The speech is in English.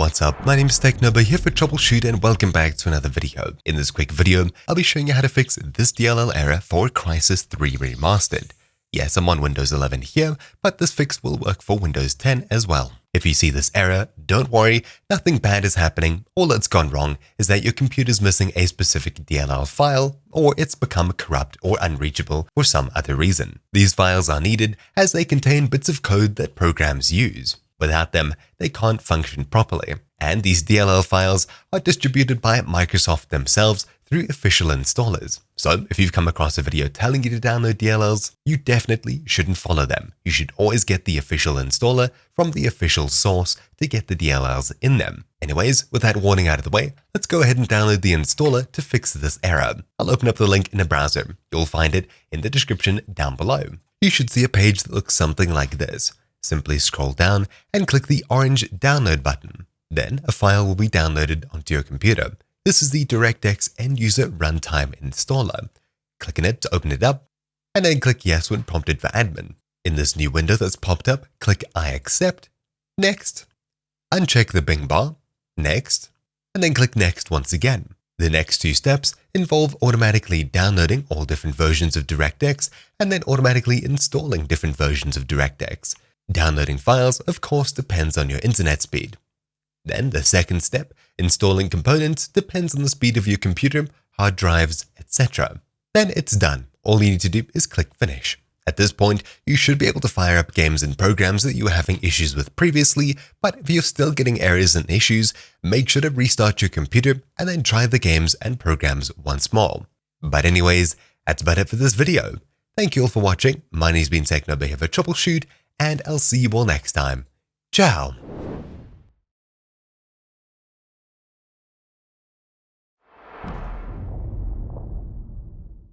What's up, my name is TechNobo here for Troubleshoot and welcome back to another video. In this quick video, I'll be showing you how to fix this DLL error for Crysis 3 Remastered. Yes, I'm on Windows 11 here, but this fix will work for Windows 10 as well. If you see this error, don't worry, nothing bad is happening. All that's gone wrong is that your computer's missing a specific DLL file, or it's become corrupt or unreachable for some other reason. These files are needed as they contain bits of code that programs use. Without them, they can't function properly. And these DLL files are distributed by Microsoft themselves through official installers. So if you've come across a video telling you to download DLLs, you definitely shouldn't follow them. You should always get the official installer from the official source to get the DLLs in them. Anyways, with that warning out of the way, let's go ahead and download the installer to fix this error. I'll open up the link in a browser. You'll find it in the description down below. You should see a page that looks something like this. Simply scroll down and click the orange download button. Then a file will be downloaded onto your computer. This is the DirectX End-User Runtime installer. Click on it to open it up, and then click Yes when prompted for admin. In this new window that's popped up, click I accept, Next, uncheck the Bing bar, Next, and then click Next once again. The next two steps involve automatically downloading all different versions of DirectX and then automatically installing different versions of DirectX. Downloading files, of course, depends on your internet speed. Then the second step, installing components, depends on the speed of your computer, hard drives, etc. Then it's done. All you need to do is click Finish. At this point, you should be able to fire up games and programs that you were having issues with previously, but if you're still getting errors and issues, make sure to restart your computer and then try the games and programs once more. But anyways, that's about it for this video. Thank you all for watching. My name's been TechNobo here for Troubleshoot, and I'll see you all next time. Ciao!